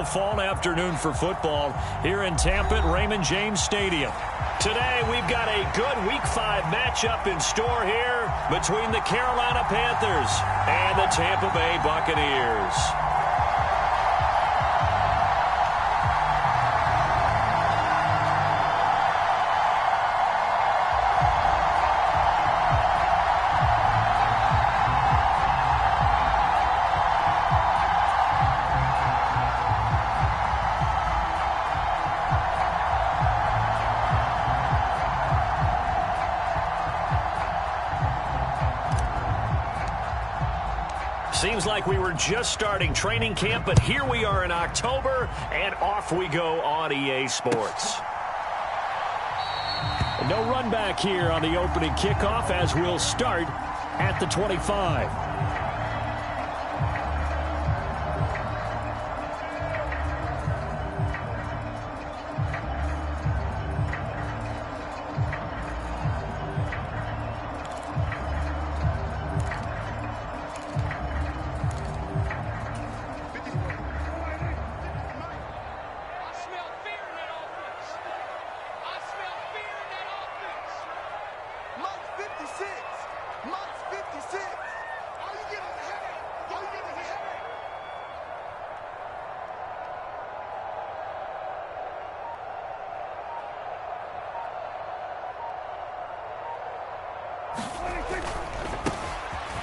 Fall afternoon for football here in Tampa at Raymond James Stadium. Today we've got a good Week 5 matchup in store here between the Carolina Panthers and the Tampa Bay Buccaneers. Seems like we were just starting training camp, but here we are in October, and off we go on EA Sports. No run back here on the opening kickoff as we'll start at the 25.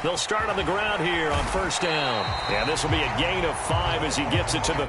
They'll start on the ground here on first down. And this will be a gain of 5 as he gets it to the...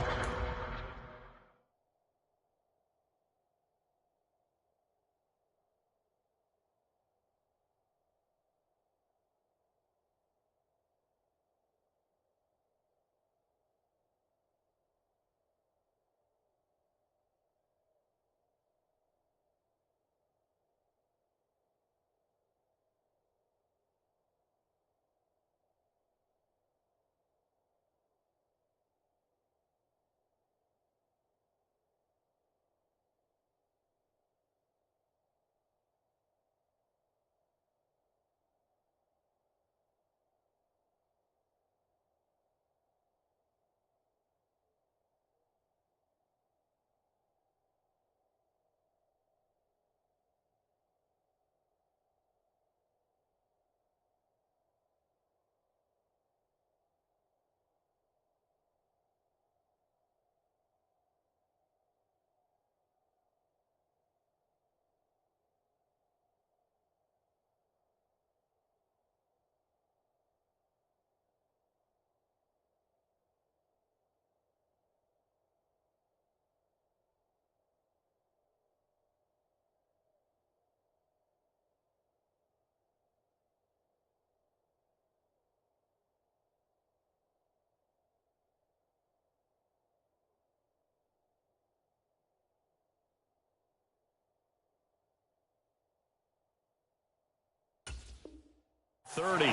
.30.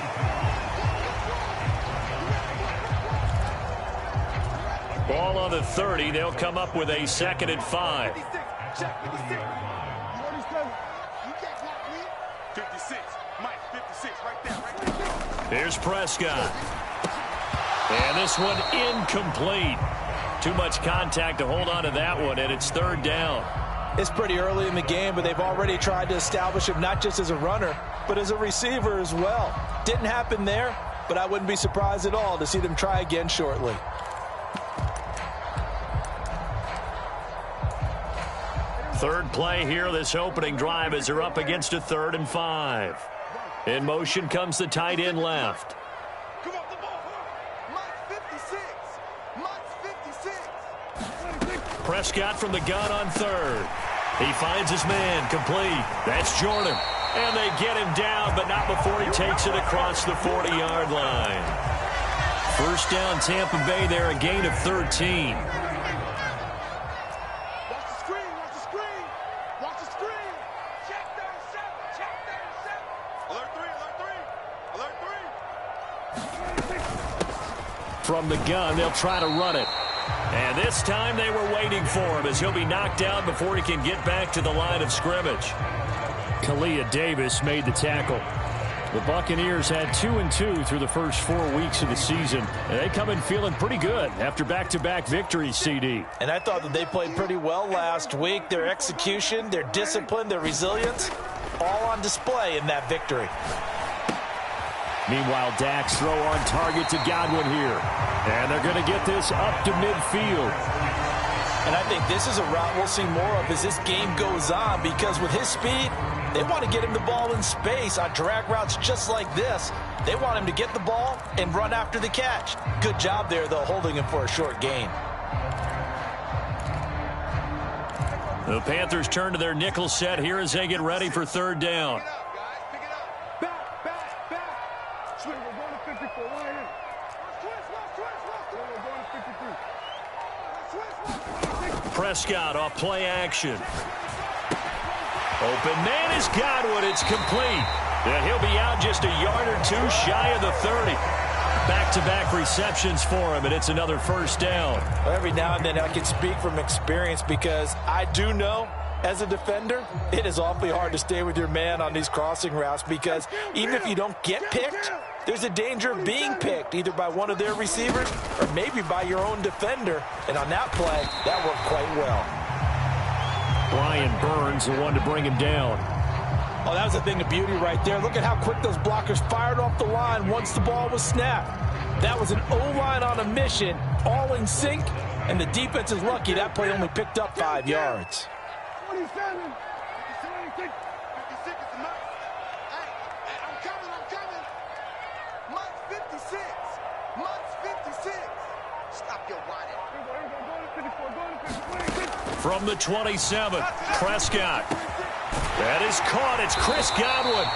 Ball on the 30. They'll come up with a 2nd and 5. 56. Mike, 56 right there. Here's Prescott. And this one incomplete. Too much contact to hold on to that one, and it's 3rd down. It's pretty early in the game, but they've already tried to establish him not just as a runner, but as a receiver as well. Didn't happen there, but I wouldn't be surprised at all to see them try again shortly. Third play here, this opening drive as they're up against a 3rd and 5. In motion comes the tight end left. Come up the ball. Mike 56. Mike 56. Prescott from the gun on 3rd. He finds his man complete. That's Jordan. And they get him down, but not before he takes it across the 40-yard line. First down, Tampa Bay there, a gain of 13. Watch the screen. Watch the screen. Watch the screen. Check 37. Check 37. Alert 3. Alert 3. Alert 3. From the gun, they'll try to run it. And this time they were waiting for him as he'll be knocked down before he can get back to the line of scrimmage. Kalia Davis made the tackle. The Buccaneers had 2-2 through the first 4 weeks of the season, and they come in feeling pretty good after back-to-back victories, CD. And I thought that they played pretty well last week. Their execution, their discipline, their resilience, all on display in that victory. Meanwhile, Dak's throw on target to Godwin here. And they're going to get this up to midfield. And I think this is a route we'll see more of as this game goes on, because with his speed, they want to get him the ball in space on drag routes just like this. They want him to get the ball and run after the catch. Good job there, though, holding him for a short gain. The Panthers turn to their nickel set here as they get ready for third down. Pick it up, guys. Pick it up. Back, back, back. Swing, we're going to 54. Line in. We're going to 53. Prescott off play action. Open man is Godwin. It's complete. And he'll be out just a yard or two shy of the 30. Back-to-back receptions for him, and it's another first down. Every now and then I can speak from experience, because I do know as a defender it is awfully hard to stay with your man on these crossing routes, because even if you don't get picked, there's a danger of being picked either by one of their receivers or maybe by your own defender. And on that play, that worked quite well. Brian Burns, the one to bring him down. Oh, that was a thing of beauty right there. Look at how quick those blockers fired off the line once the ball was snapped. That was an O-line on a mission, all in sync, and the defense is lucky that play only picked up 5 yards. 27. 56 is the month. Hey, I'm coming. Month 56. Month 56. Stop your whining. From the 27, Prescott. That is caught. It's Chris Godwin.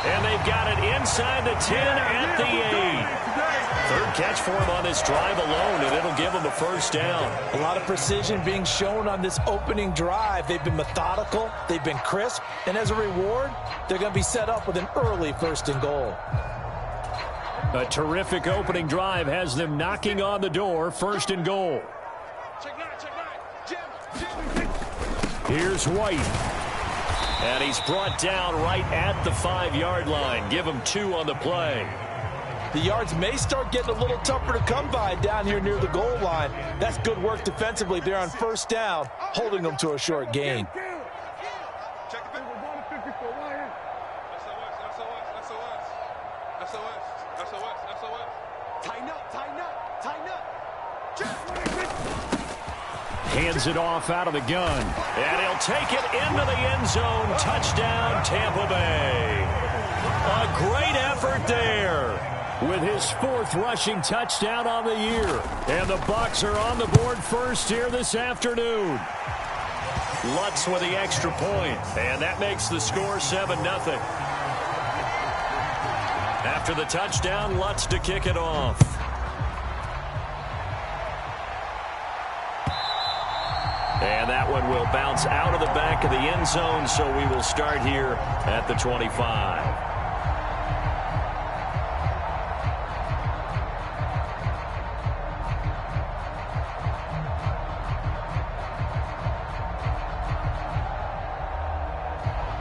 And they've got it inside the 10 at the 8. Third catch for him on this drive alone, and it'll give him a first down. A lot of precision being shown on this opening drive. They've been methodical, they've been crisp, and as a reward, they're going to be set up with an early 1st and goal. A terrific opening drive has them knocking on the door, 1st and goal. Check nine. Jim. Here's White. And he's brought down right at the 5-yard line. Give him 2 on the play. The yards may start getting a little tougher to come by down here near the goal line. That's good work defensively there on 1st down, holding them to a short gain. Check the we're going to 54. Line in. SOS. Tighten up. Hands it off out of the gun. And he'll take it into the end zone. Touchdown, Tampa Bay. A great effort there with his 4th rushing touchdown on the year. And the Bucs are on the board first here this afternoon. Lutz with the extra point. And that makes the score 7-0. After the touchdown, Lutz to kick it off. And that one will bounce out of the back of the end zone, so we will start here at the 25.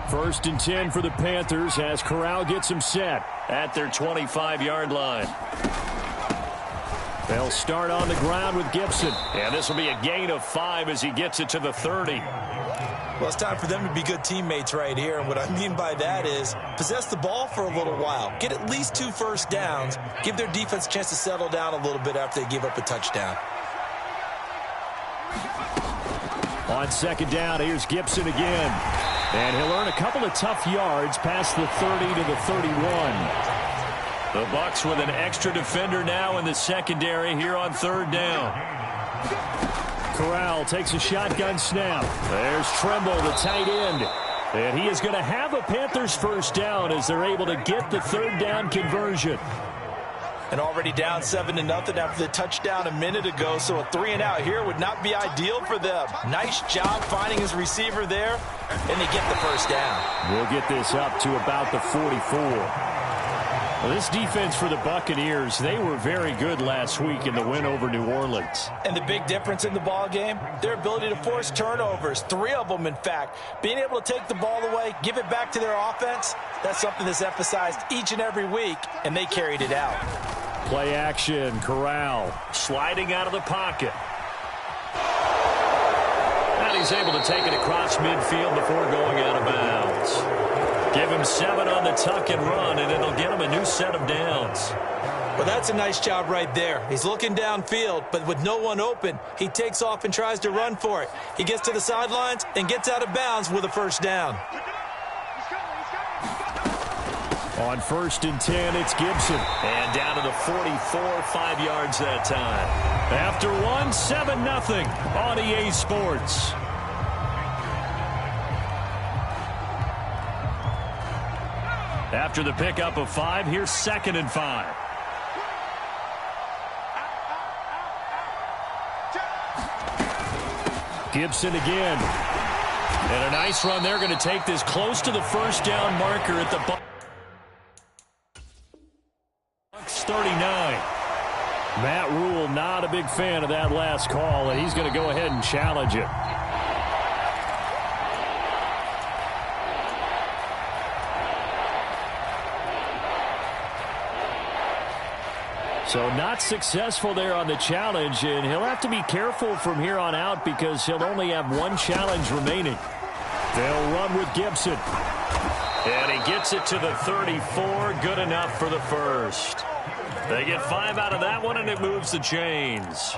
First and 10 for the Panthers as Corral gets them set at their 25-yard line. They'll start on the ground with Gibson. And this will be a gain of 5 as he gets it to the 30. Well, it's time for them to be good teammates right here. And what I mean by that is possess the ball for a little while. Get at least 2 first downs. Give their defense a chance to settle down a little bit after they give up a touchdown. On 2nd down, here's Gibson again. And he'll earn a couple of tough yards past the 30 to the 31. The Bucs with an extra defender now in the secondary here on 3rd down. Corral takes a shotgun snap. There's Tremble, the tight end. And he is going to have a Panthers first down as they're able to get the 3rd down conversion. And already down 7-0 after the touchdown a minute ago, so a 3 and out here would not be ideal for them. Nice job finding his receiver there, and they get the first down. We'll get this up to about the 44. Well, this defense for the Buccaneers, they were very good last week in the win over New Orleans. And the big difference in the ball game, their ability to force turnovers, 3 of them, in fact. Being able to take the ball away, give it back to their offense, that's something that's emphasized each and every week, and they carried it out. Play action, Corral sliding out of the pocket. And he's able to take it across midfield before going out of bounds. Give him 7 on the tuck and run, and it'll get him a new set of downs. Well, that's a nice job right there. He's looking downfield, but with no one open, he takes off and tries to run for it. He gets to the sidelines and gets out of bounds with a first down. On 1st and 10, it's Gibson. And down to the 44, 5 yards that time. After 1, 7-0 on EA Sports. After the pickup of 5, here's 2nd and 5. Gibson again. And a nice run. They're going to take this close to the first down marker at the Bucs 39. Matt Rule not a big fan of that last call, and he's going to go ahead and challenge it. So not successful there on the challenge, and he'll have to be careful from here on out because he'll only have 1 challenge remaining. They'll run with Gibson. And he gets it to the 34, good enough for the first. They get 5 out of that one, and it moves the chains.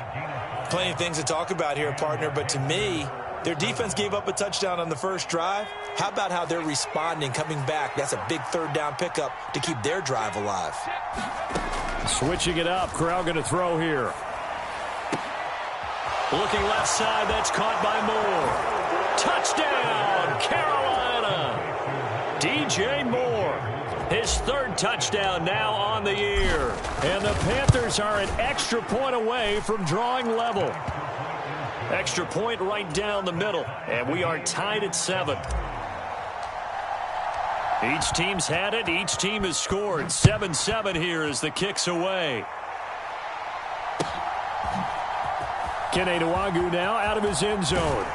Plenty of things to talk about here, partner, but to me, their defense gave up a touchdown on the first drive. How about how they're responding, coming back? That's a big 3rd down pickup to keep their drive alive. Switching it up, Corral going to throw here. Looking left side, that's caught by Moore. Touchdown, Carolina. DJ Moore, his 3rd touchdown now on the year. And the Panthers are an extra point away from drawing level. Extra point right down the middle, and we are tied at 7. Each team's had it. Each team has scored. 7-7 here as the kick's away. Kene Nwagu now out of his end zone.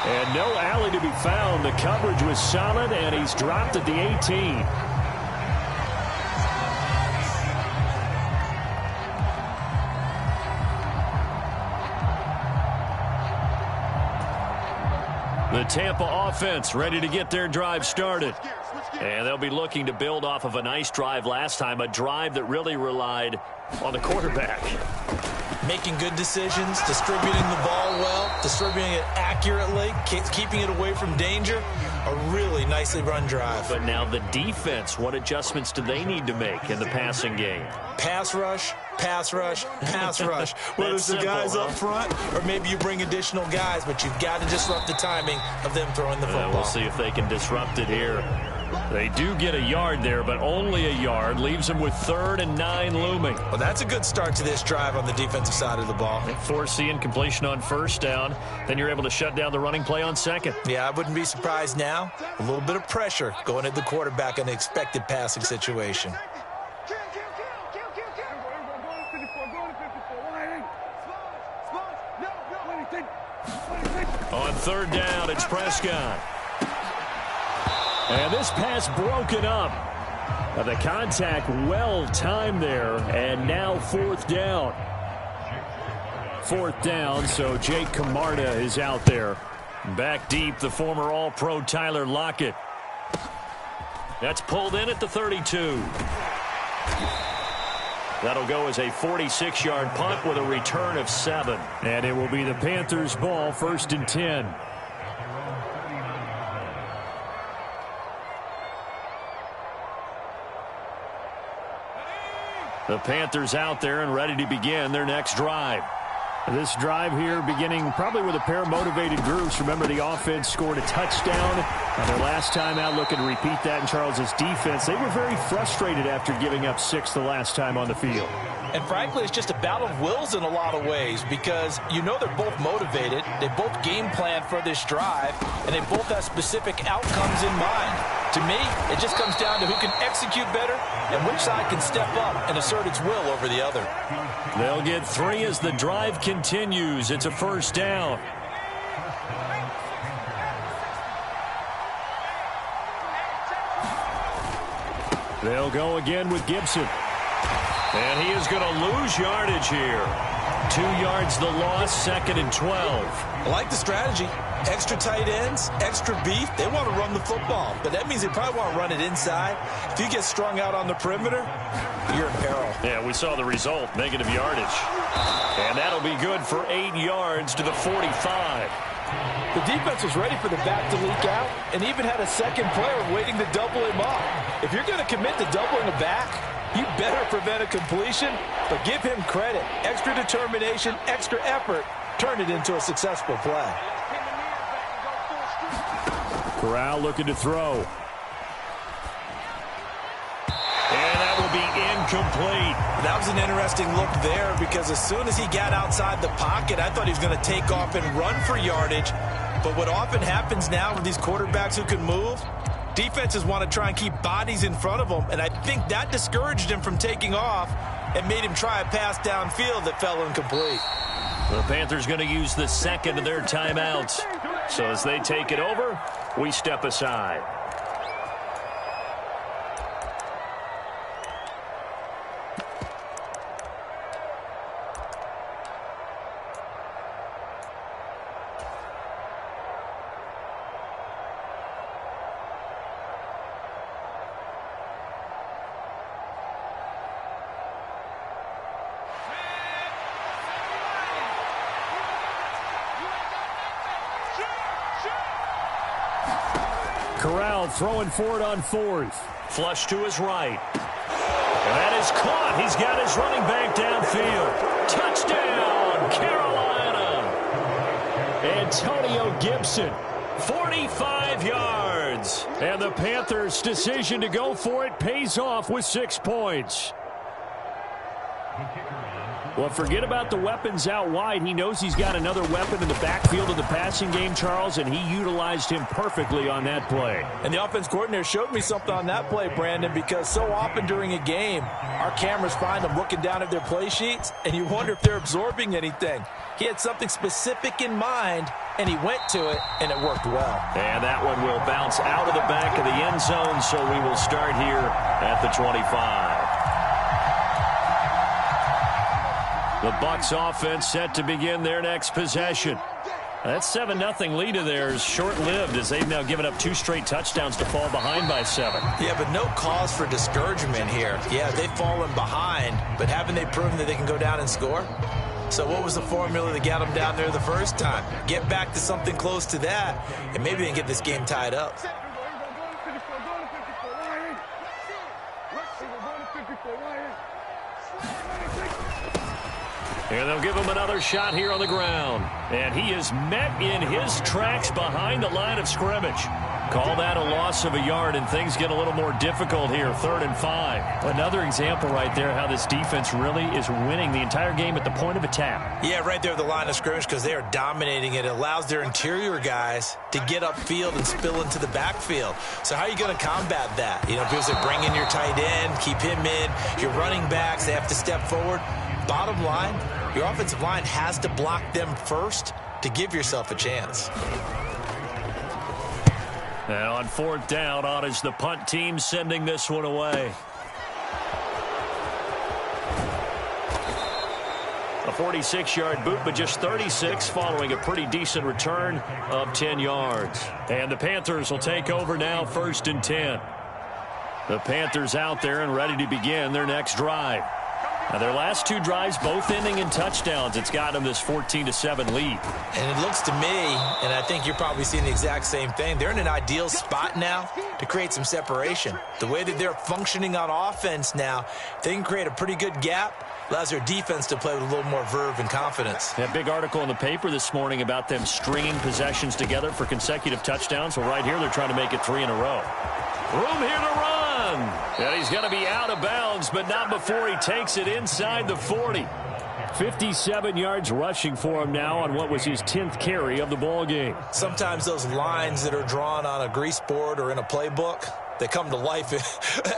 And no alley to be found. The coverage was solid, and he's dropped at the 18. The Tampa offense ready to get their drive started. And they'll be looking to build off of a nice drive last time, a drive that really relied on the quarterback. Making good decisions, distributing the ball well, distributing it accurately, keeping it away from danger. A really nicely run drive. But now the defense, what adjustments do they need to make in the passing game? Pass rush, pass rush, pass rush. Whether it's the guys up front or maybe you bring additional guys, but you've got to disrupt the timing of them throwing the football. We'll see if they can disrupt it here. They do get a yard there, but only a yard. Leaves them with 3rd and 9 looming. Well, that's a good start to this drive on the defensive side of the ball. Force the incompletion on 1st down. Then you're able to shut down the running play on 2nd. Yeah, I wouldn't be surprised now. A little bit of pressure going at the quarterback in the expected passing situation. On 3rd down, it's Prescott. And this pass broken up. The contact well timed there, and now 4th down. 4th down, so Jake Camarda is out there. Back deep, the former All-Pro Tyler Lockett. That's pulled in at the 32. That'll go as a 46-yard punt with a return of 7. And it will be the Panthers' ball, 1st and 10. The Panthers out there and ready to begin their next drive. This drive here beginning probably with a pair of motivated groups. Remember, the offense scored a touchdown their last time out. Looking to repeat that in Charles's defense. They were very frustrated after giving up 6 the last time on the field. And frankly, it's just a battle of wills in a lot of ways because you know they're both motivated. They both game plan for this drive, and they both have specific outcomes in mind. To me, it just comes down to who can execute better and which side can step up and assert its will over the other. They'll get 3 as the drive continues. It's a first down. They'll go again with Gibson. And he is going to lose yardage here. 2 yards the loss, 2nd and 12. I like the strategy. Extra tight ends, extra beef. They want to run the football, but that means they probably want to run it inside. If you get strung out on the perimeter, you're in peril. Yeah, we saw the result, negative yardage. And that'll be good for 8 yards to the 45. The defense was ready for the back to leak out and even had a second player waiting to double him up. If you're going to commit to doubling a back, you better prevent a completion, but give him credit. Extra determination, extra effort, turn it into a successful play. Corral looking to throw. And that will be incomplete. That was an interesting look there because as soon as he got outside the pocket, I thought he was going to take off and run for yardage. But what often happens now with these quarterbacks who can move, defenses want to try and keep bodies in front of them, and I think that discouraged him from taking off and made him try a pass downfield that fell incomplete. The Panthers going to use the second of their timeouts. So as they take it over, we step aside. Corral throwing for it on 4th. Flush to his right. And that is caught. He's got his running back downfield. Touchdown, Carolina. Antonio Gibson, 45 yards. And the Panthers' decision to go for it pays off with 6 points. Well, forget about the weapons out wide. He knows he's got another weapon in the backfield of the passing game, Charles, and he utilized him perfectly on that play. And the offense coordinator showed me something on that play, Brandon, because so often during a game, our cameras find them looking down at their play sheets, and you wonder if they're absorbing anything. He had something specific in mind, and he went to it, and it worked well. And that one will bounce out of the back of the end zone, so we will start here at the 25. The Bucs offense set to begin their next possession. That 7-0 lead of theirs short-lived as they've now given up 2 straight touchdowns to fall behind by 7. Yeah, but no cause for discouragement here. Yeah, they've fallen behind, but haven't they proven that they can go down and score? So what was the formula that got them down there the first time? Get back to something close to that, and maybe they can get this game tied up. And they'll give him another shot here on the ground. And he is met in his tracks behind the line of scrimmage. Call that a loss of a yard, and things get a little more difficult here, 3rd and 5. Another example right there how this defense really is winning the entire game at the point of attack. Yeah, right there at the line of scrimmage because they are dominating it. It allows their interior guys to get upfield and spill into the backfield. So how are you going to combat that? You know, because they bring in your tight end, keep him in, your running backs, they have to step forward. Bottom line, your offensive line has to block them first to give yourself a chance. And on 4th down, on is the punt team sending this one away. A 46-yard boot, but just 36 following a pretty decent return of 10 yards. And the Panthers will take over now, 1st and 10. The Panthers out there and ready to begin their next drive. Now, their last 2 drives, both ending in touchdowns. It's got them this 14-7 lead. And it looks to me, and I think you're probably seeing the exact same thing, they're in an ideal spot now to create some separation. The way that they're functioning on offense now, they can create a pretty good gap. Allows their defense to play with a little more verve and confidence. That big article in the paper this morning about them stringing possessions together for consecutive touchdowns. Well, right here, they're trying to make it 3 in a row. Room here to run. And he's going to be out of bounds, but not before he takes it inside the 40. 57 yards rushing for him now on what was his 10th carry of the ball game. Sometimes those lines that are drawn on a grease board or in a playbook, they come to life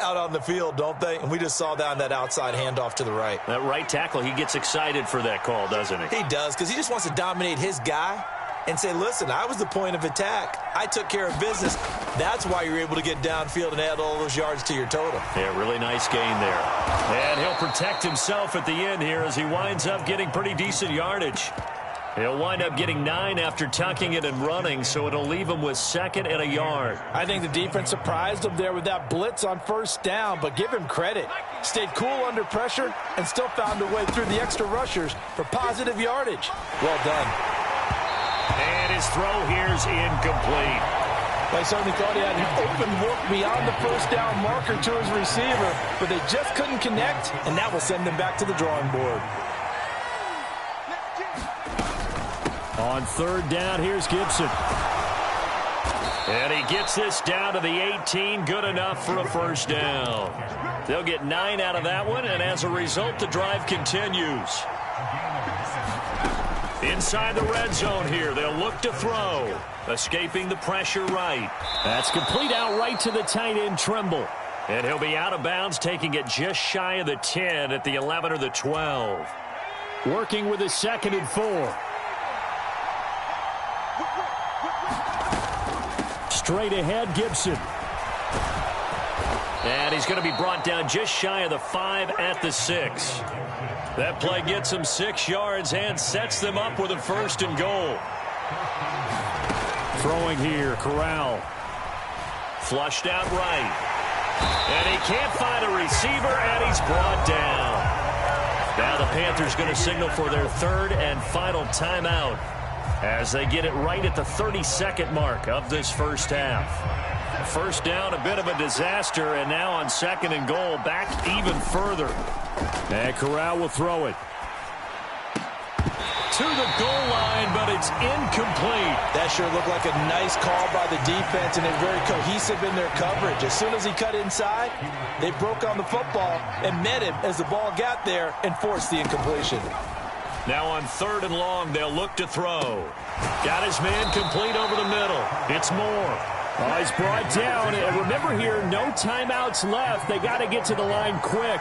out on the field, don't they? And we just saw that on that outside handoff to the right. That right tackle, he gets excited for that call, doesn't he? He does, because he just wants to dominate his guy and say, listen, I was the point of attack. I took care of business. That's why you're able to get downfield and add all those yards to your total. Yeah, really nice gain there. And he'll protect himself at the end here as he winds up getting pretty decent yardage. He'll wind up getting 9 after tucking it and running, so it'll leave him with 2nd and a yard. I think the defense surprised him there with that blitz on 1st down, but give him credit. Stayed cool under pressure and still found a way through the extra rushers for positive yardage. Well done. And his throw here's incomplete. I certainly thought he had an open look beyond the 1st down marker to his receiver, but they just couldn't connect, and that will send them back to the drawing board. On 3rd down, here's Gibson. And he gets this down to the 18, good enough for a 1st down. They'll get 9 out of that one, and as a result, the drive continues. Inside the red zone here, they'll look to throw. Escaping the pressure right. That's complete out right to the tight end, Trimble. And he'll be out of bounds, taking it just shy of the 10 at the 11 or the 12. Working with his 2nd and 4. Straight ahead, Gibson. And he's going to be brought down just shy of the 5 at the 6. That play gets him 6 yards and sets them up with a 1st and goal. Throwing here, Corral. Flushed out right. And he can't find a receiver, and he's brought down. Now the Panthers going to signal for their 3rd and final timeout as they get it right at the 32nd mark of this 1st half. 1st down, a bit of a disaster, and now on 2nd and goal, back even further. And Corral will throw it to the goal line, but it's incomplete. That sure looked like a nice call by the defense, and they're very cohesive in their coverage. As soon as he cut inside, they broke on the football and met him as the ball got there and forced the incompletion. Now on 3rd and long, they'll look to throw. Got his man complete over the middle. It's Moore. Oh, he's brought down. And remember here, no timeouts left. They got to get to the line quick.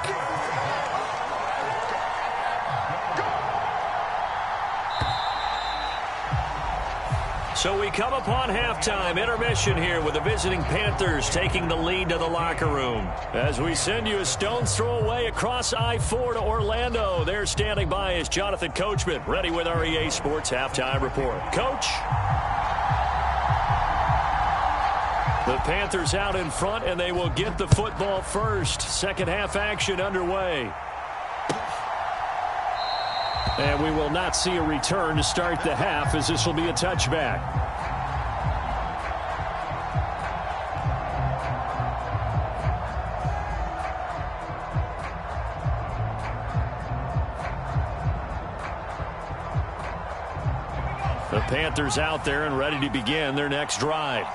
So we come upon halftime intermission here with the visiting Panthers taking the lead to the locker room. As we send you a stone's throw away across I-4 to Orlando. There standing by is Jonathan Coachman, ready with our EA Sports Halftime Report. Coach? The Panthers out in front, and they will get the football first. 2nd half action underway. And we will not see a return to start the half, as this will be a touchback. The Panthers out there and ready to begin their next drive.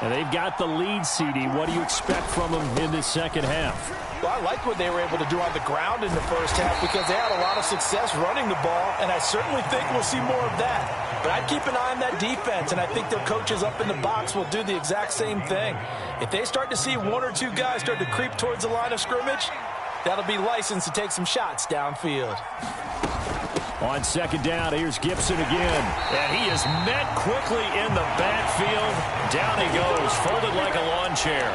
And they've got the lead, CD. What do you expect from them in this 2nd half? Well, I like what they were able to do on the ground in the 1st half because they had a lot of success running the ball, and I certainly think we'll see more of that. But I'd keep an eye on that defense, and I think their coaches up in the box will do the exact same thing. If they start to see 1 or 2 guys start to creep towards the line of scrimmage, that'll be licensed to take some shots downfield. On 2nd down, here's Gibson again. And he is met quickly in the backfield. Down he goes, folded like a lawn chair.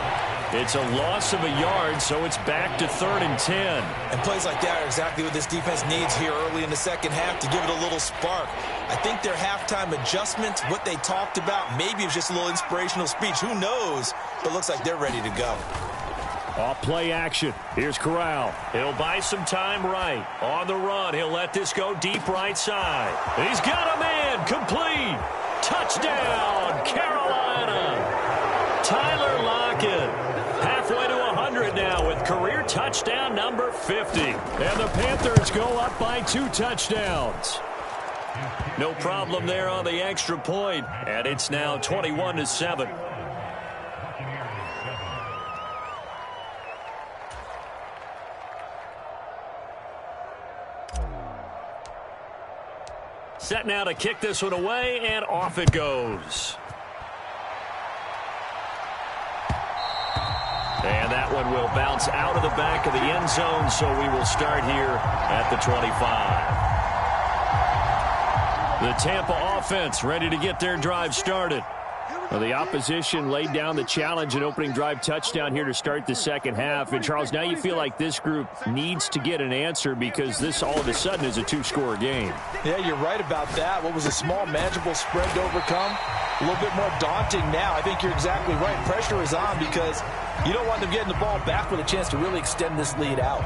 It's a loss of a yard, so it's back to 3rd and 10. And plays like that are exactly what this defense needs here early in the 2nd half to give it a little spark. I think their halftime adjustments, what they talked about, maybe it was just a little inspirational speech. Who knows? But it looks like they're ready to go. Off play action. Here's Corral. He'll buy some time right. On the run, he'll let this go deep right side. He's got a man. Complete. Touchdown, Carolina. Tyler Lockett. Halfway to 100 now with career touchdown number 50. And the Panthers go up by 2 touchdowns. No problem there on the extra point. And it's now 21-7. Set now to kick this one away, and off it goes. And that one will bounce out of the back of the end zone, so we will start here at the 25. The Tampa offense ready to get their drive started. Well, the opposition laid down the challenge and opening drive touchdown here to start the second half. And, Charles, now you feel like this group needs to get an answer because this all of a sudden is a two-score game. Yeah, you're right about that. What was a small, manageable spread to overcome, a little bit more daunting now. I think you're exactly right. Pressure is on because you don't want them getting the ball back with a chance to really extend this lead out.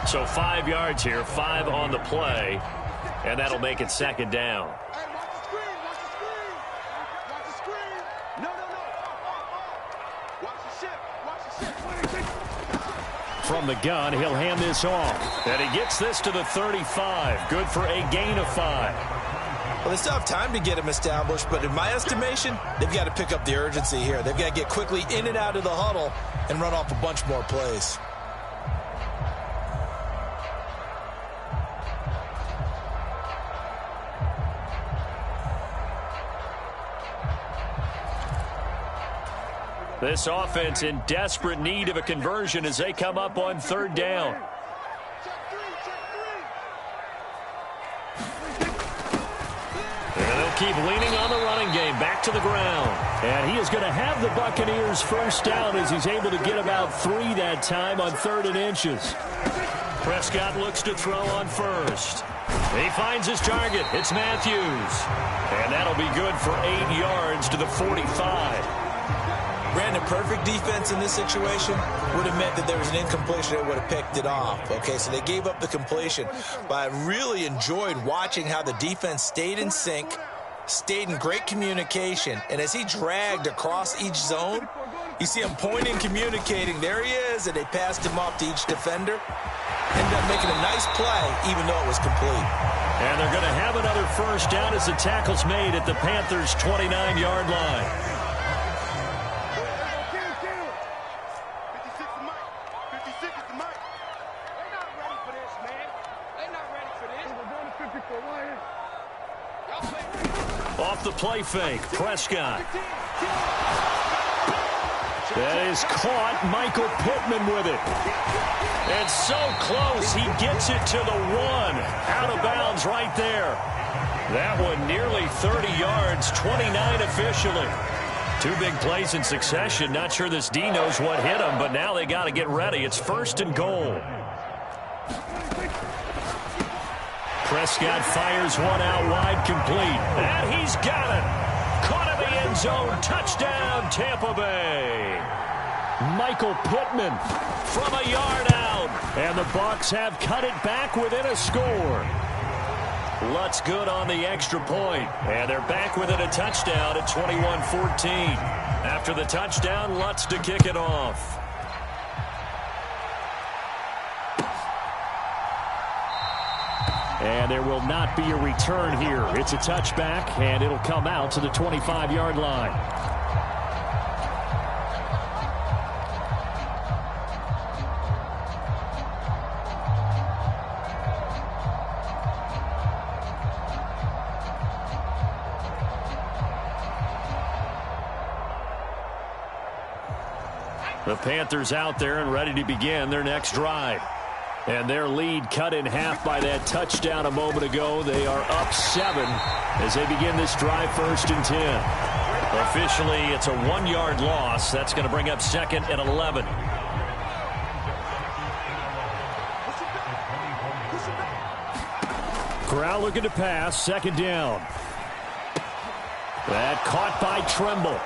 So 5 yards here, 5 on the play, and that'll make it second down. From the gun, he'll hand this off. And he gets this to the 35. Good for a gain of 5. Well, they still have time to get him established, but in my estimation, they've got to pick up the urgency here. They've got to get quickly in and out of the huddle and run off a bunch more plays. This offense in desperate need of a conversion as they come up on third down. And they'll keep leaning on the running game back to the ground. And he is going to have the Buccaneers first down as he's able to get about 3 that time on 3rd and inches. Prescott looks to throw on first. He finds his target. It's Matthews. And that'll be good for 8 yards to the 45. Brandon, perfect defense in this situation would have meant that there was an incompletion that would have picked it off. Okay, so they gave up the completion. But I really enjoyed watching how the defense stayed in sync, stayed in great communication. And as he dragged across each zone, you see him pointing, communicating. There he is, and they passed him off to each defender. Ended up making a nice play, even though it was complete. And they're going to have another first down as the tackle's made at the Panthers' 29-yard line. Off the play fake, Prescott. That is caught. Michael Pittman with it. And so close, he gets it to the 1. Out of bounds right there. That one nearly 30 yards, 29 officially. 2 big plays in succession. Not sure this D knows what hit him, but now they got to get ready. It's 1st and goal. Prescott fires one out wide, complete. And he's got it. Caught in the end zone. Touchdown, Tampa Bay. Michael Pittman from a yard out. And the Bucs have cut it back within a score. Lutz good on the extra point. And they're back within a touchdown at 21-14. After the touchdown, Lutz to kick it off. And there will not be a return here. It's a touchback, and it'll come out to the 25-yard line. The Panthers out there and ready to begin their next drive. And their lead cut in half by that touchdown a moment ago. They are up 7 as they begin this drive, 1st and 10. Officially, it's a 1-yard loss. That's going to bring up 2nd and 11. Corral looking to pass, 2nd down. That caught by Tremble.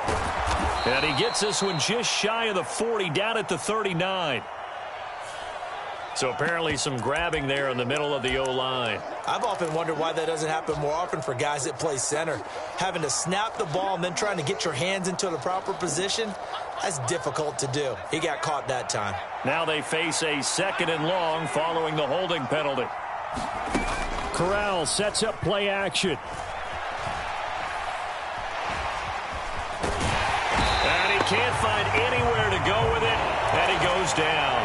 And he gets this one just shy of the 40, down at the 39. So apparently some grabbing there in the middle of the O-line. I've often wondered why that doesn't happen more often for guys that play center. Having to snap the ball and then trying to get your hands into the proper position, that's difficult to do. He got caught that time. Now they face a 2nd and long following the holding penalty. Corral sets up play action. And he can't find anywhere to go with it, and he goes down.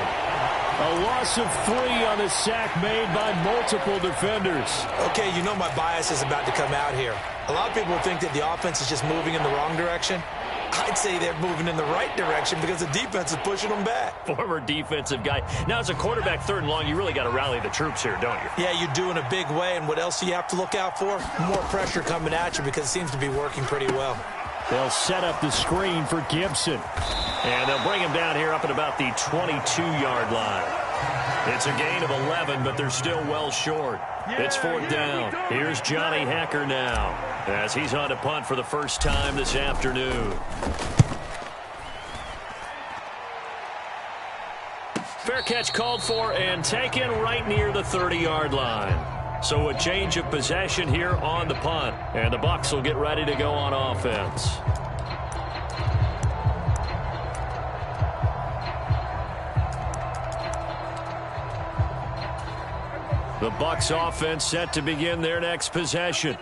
A loss of 3 on the sack made by multiple defenders. Okay, you know my bias is about to come out here. A lot of people think that the offense is just moving in the wrong direction. I'd say they're moving in the right direction because the defense is pushing them back. Former defensive guy. Now, as a quarterback, 3rd and long, you really got to rally the troops here, don't you? Yeah, you do in a big way. And what else do you have to look out for? More pressure coming at you because it seems to be working pretty well. They'll set up the screen for Gibson. And they'll bring him down here up at about the 22-yard line. It's a gain of 11, but they're still well short. It's 4th down. Here's Johnny Hecker now as he's on to punt for the first time this afternoon. Fair catch called for and taken right near the 30-yard line. So a change of possession here on the punt. And the Bucs will get ready to go on offense. The Bucs offense set to begin their next possession.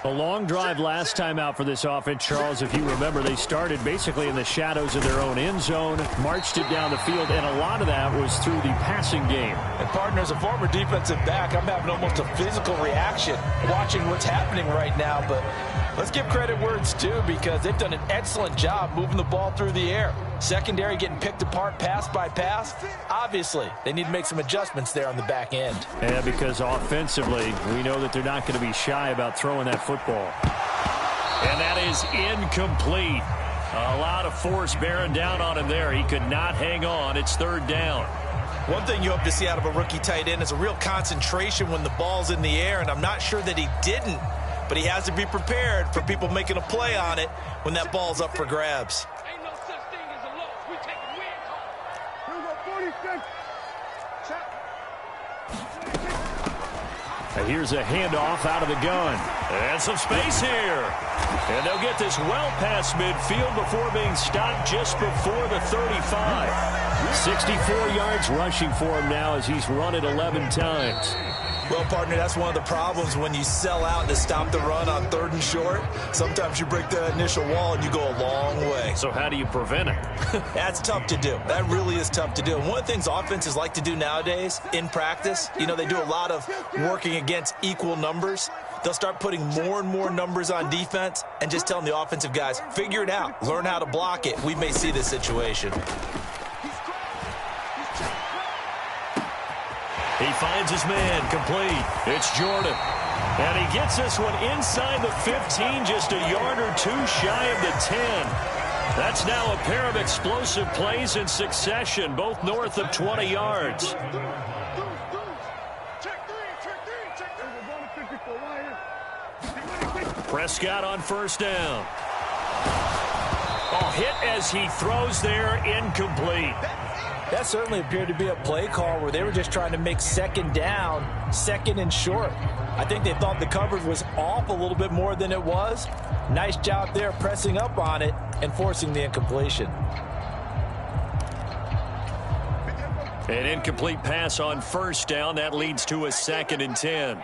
A long drive last time out for this offense, Charles. If you remember, they started basically in the shadows of their own end zone, marched it down the field, and a lot of that was through the passing game. And, partner, as a former defensive back, I'm having almost a physical reaction watching what's happening right now. But let's give credit where it's due because they've done an excellent job moving the ball through the air. Secondary getting picked apart pass by pass. Obviously, they need to make some adjustments there on the back end. Yeah, because offensively, we know that they're not going to be shy about throwing that football. And that is incomplete. A lot of force bearing down on him there. He could not hang on. It's 3rd down. One thing you hope to see out of a rookie tight end is a real concentration when the ball's in the air, and I'm not sure that he didn't, but he has to be prepared for people making a play on it when that ball's up for grabs. And here's a handoff out of the gun. And some space here. And they'll get this well past midfield before being stopped just before the 35. 64 yards rushing for him now as he's run it 11 times. Well, partner, that's one of the problems when you sell out to stop the run on 3rd and short. Sometimes you break the initial wall and you go a long way. So how do you prevent it? That's tough to do. That really is tough to do. And one of the things offenses like to do nowadays in practice, you know, they do a lot of working against equal numbers. They'll start putting more and more numbers on defense and just telling the offensive guys, figure it out. Learn how to block it. We may see this situation. He finds his man complete. It's Jordan. And he gets this one inside the 15, just a yard or two shy of the 10. That's now a pair of explosive plays in succession, both north of 20 yards. Prescott on 1st down. Oh, hit as he throws there, incomplete. That certainly appeared to be a play call where they were just trying to make 2nd down, 2nd and short. I think they thought the coverage was off a little bit more than it was. Nice job there pressing up on it and forcing the incompletion. An incomplete pass on 1st down. That leads to a 2nd and 10.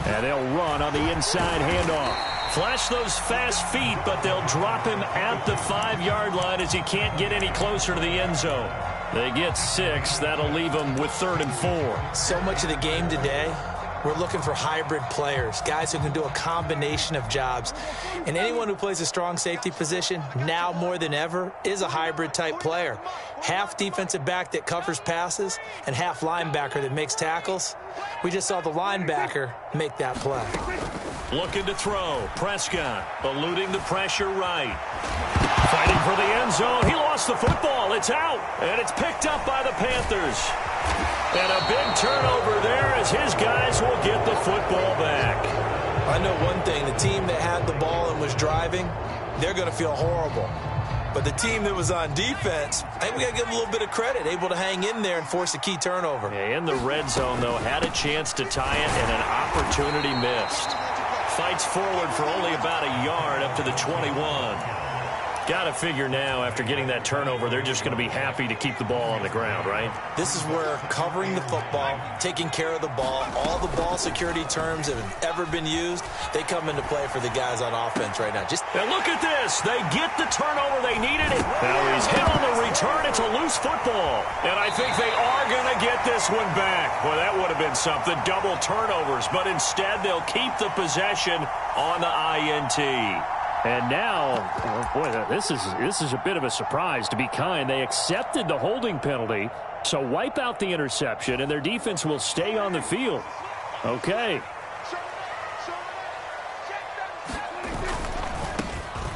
And they'll run on the inside handoff. Flash those fast feet, but they'll drop him at the 5-yard line as he can't get any closer to the end zone. They get 6. That'll leave them with 3rd and 4. So much of the game today, we're looking for hybrid players, guys who can do a combination of jobs. And anyone who plays a strong safety position, now more than ever, is a hybrid-type player. Half defensive back that covers passes and half linebacker that makes tackles. We just saw the linebacker make that play. Looking to throw. Prescott eluding the pressure right. Fighting for the end zone. He lost the football. It's out. And it's picked up by the Panthers. And a big turnover there as his guys will get the football back. I know one thing. The team that had the ball and was driving, they're going to feel horrible. But the team that was on defense, I think we got to give them a little bit of credit, able to hang in there and force a key turnover. Yeah, in the red zone, though, had a chance to tie it and an opportunity missed. Fights forward for only about a yard up to the 21. Got to figure now, after getting that turnover, they're just going to be happy to keep the ball on the ground, right? This is where covering the football, taking care of the ball, all the ball security terms that have ever been used, they come into play for the guys on offense right now. And look at this. They get the turnover they needed. Now he's hit on the return it's a loose football. And I think they are going to get this one back. Well, that would have been something, double turnovers. But instead, they'll keep the possession on the INT. And now, oh boy, this is a bit of a surprise, to be kind. They accepted the holding penalty, so wipe out the interception, and their defense will stay on the field. Okay.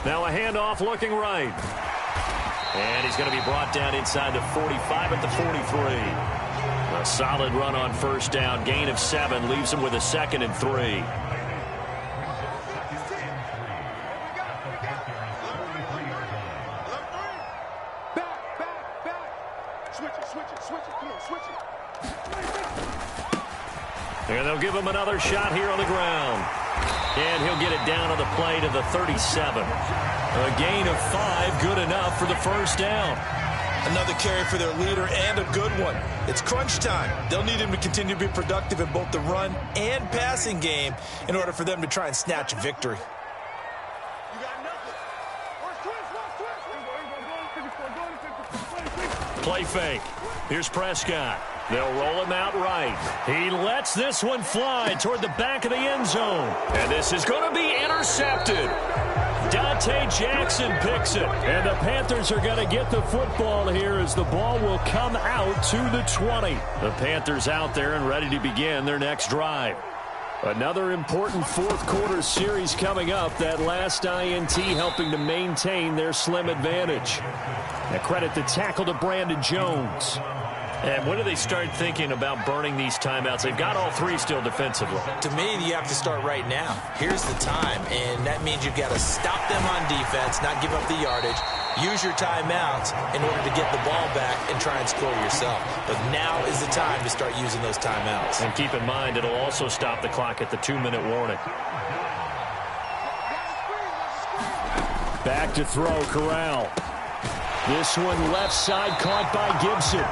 Now a handoff looking right. And he's going to be brought down inside the 45 at the 43. A solid run on first down. Gain of 7 leaves him with a 2nd and 3. And they'll give him another shot here on the ground. And he'll get it down on the play to the 37. A gain of 5, good enough for the first down. Another carry for their leader, and a good one. It's crunch time. They'll need him to continue to be productive in both the run and passing game in order for them to try and snatch a victory. Play fake. Here's Prescott. They'll roll him out right. He lets this one fly toward the back of the end zone. And this is going to be intercepted. Dante Jackson picks it. And the Panthers are going to get the football here as the ball will come out to the 20. The Panthers out there and ready to begin their next drive. Another important fourth-quarter series coming up. That last INT helping to maintain their slim advantage. Now credit the tackle to Brandon Jones. And when do they start thinking about burning these timeouts? They've got all 3 still defensively. To me, you have to start right now. Here's the time, and that means you've got to stop them on defense, not give up the yardage, use your timeouts in order to get the ball back and try and score yourself. But now is the time to start using those timeouts. And keep in mind, it'll also stop the clock at the 2-minute warning. Back to throw, Corral. This one left side caught by Gibson.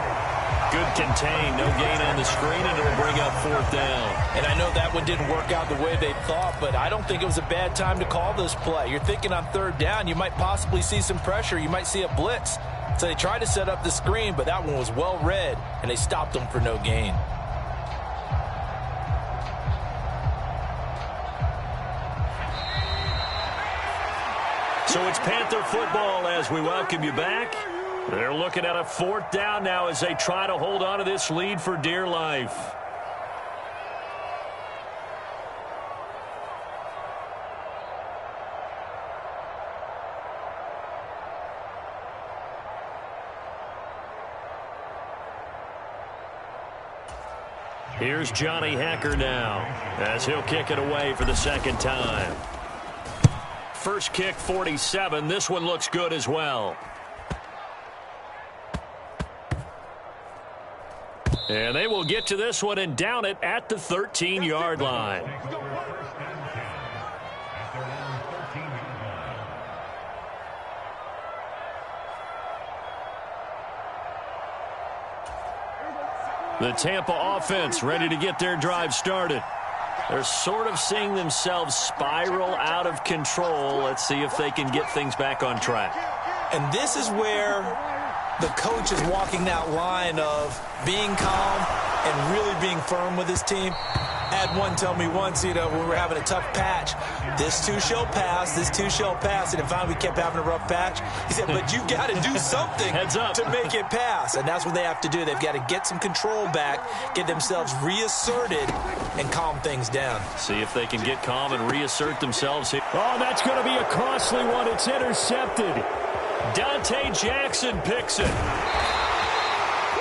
Good contain, no gain on the screen, and it'll bring up 4th down. And I know that one didn't work out the way they thought, but I don't think it was a bad time to call this play. You're thinking on 3rd down, you might possibly see some pressure. You might see a blitz. So they tried to set up the screen, but that one was well read, and they stopped them for no gain. So it's Panther football as we welcome you back. They're looking at a 4th down now as they try to hold on to this lead for dear life. Here's Johnny Hacker now as he'll kick it away for the 2nd time. First kick, 47. This one looks good as well. And they will get to this one and down it at the 13-yard line. The Tampa offense ready to get their drive started. They're sort of seeing themselves spiral out of control. Let's see if they can get things back on track. And this is where the coach is walking that line of being calm and really being firm with his team. I had one tell me once, when we were having a tough patch, this too shall pass, this too shall pass. And if finally we kept having a rough patch, he said, but you've got to do something to make it pass. And that's what they have to do. They've got to get some control back, get themselves reasserted, and calm things down. See if they can get calm and reassert themselves here. Oh, that's going to be a costly one. It's intercepted. Dante Jackson picks it.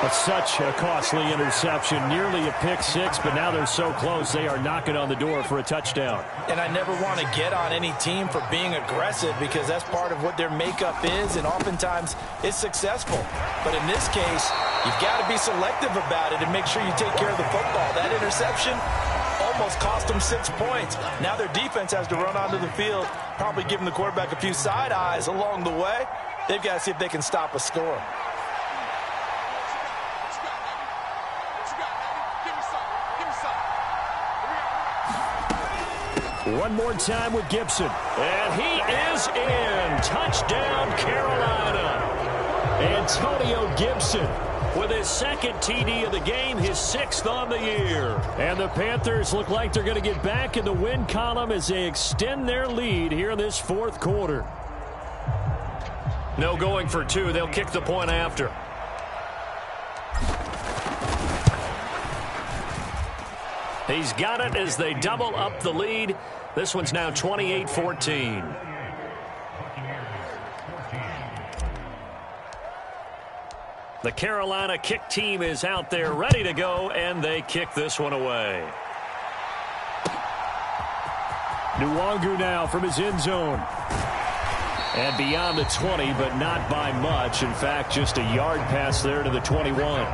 That's such a costly interception, nearly a pick 6, but now they're so close they are knocking on the door for a touchdown. And I never want to get on any team for being aggressive because that's part of what their makeup is, and oftentimes it's successful. But in this case, you've got to be selective about it and make sure you take care of the football. That interception almost cost them 6 points. Now their defense has to run onto the field, probably giving the quarterback a few side eyes along the way. They've got to see if they can stop a score. One more time with Gibson. And he is in. Touchdown, Carolina. Antonio Gibson with his second TD of the game, his 6th on the year. And the Panthers look like they're going to get back in the win column as they extend their lead here in this fourth quarter. No going for 2. They'll kick the point after. He's got it as they double up the lead. This one's now 28-14. The Carolina kick team is out there ready to go, and they kick this one away. Nwangu now from his end zone. And beyond the 20, but not by much. In fact, just a yard pass there to the 21.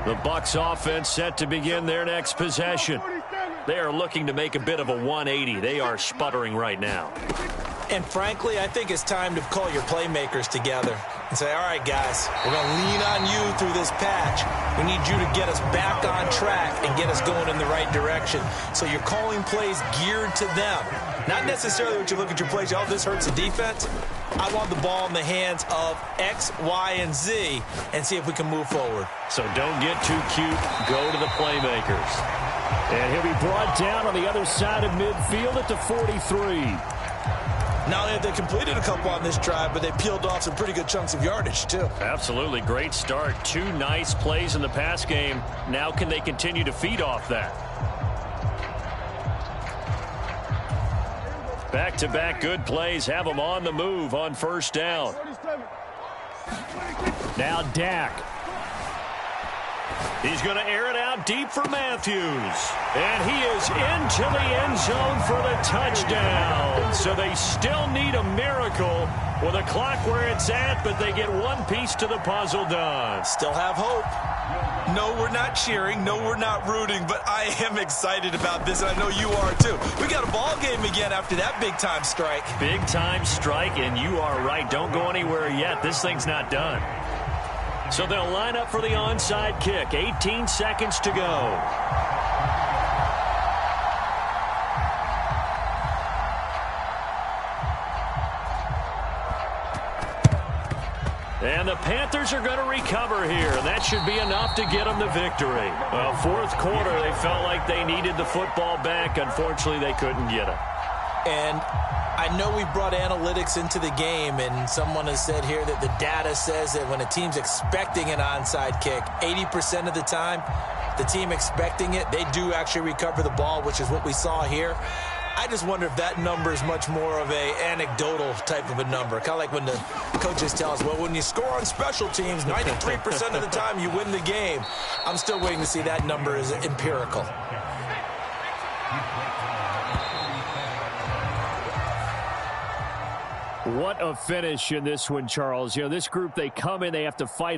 The Bucs offense set to begin their next possession. They are looking to make a bit of a 180. They are sputtering right now. And frankly, I think it's time to call your playmakers together and say, all right, guys, we're going to lean on you through this patch. We need you to get us back on track and get us going in the right direction. So you're calling plays geared to them. Not necessarily what you look at your plays, oh, this hurts the defense. I want the ball in the hands of X, Y, and Z and see if we can move forward. So don't get too cute. Go to the playmakers. And he'll be brought down on the other side of midfield at the 43. Not only have they completed a couple on this drive, but they peeled off some pretty good chunks of yardage, too. Absolutely. Great start. 2 nice plays in the pass game. Now can they continue to feed off that? Back-to-back good plays have them on the move on first down. Now Dak. He's going to air it out deep for Matthews. And he is into the end zone for the touchdown. So they still need a miracle with a clock where it's at, but they get one piece to the puzzle done. Still have hope. No, we're not cheering. No, we're not rooting, but I am excited about this, and I know you are too. We got a ball game again after that big-time strike. Big-time strike, and you are right. Don't go anywhere yet. This thing's not done. So they'll line up for the onside kick. 18 seconds to go. And the Panthers are going to recover here. And that should be enough to get them the victory. Well, fourth quarter, they felt like they needed the football back. Unfortunately, they couldn't get it. And I know we brought analytics into the game, and someone has said here that the data says that when a team's expecting an onside kick, 80% of the time, the team expecting it, they do actually recover the ball, which is what we saw here. I just wonder if that number is much more of a anecdotal type of a number. Kind of like when the coaches tell us, well, when you score on special teams, 93% of the time you win the game. I'm still waiting to see that number is empirical. What a finish in this one, Charles. You know, this group, they come in, they have to fight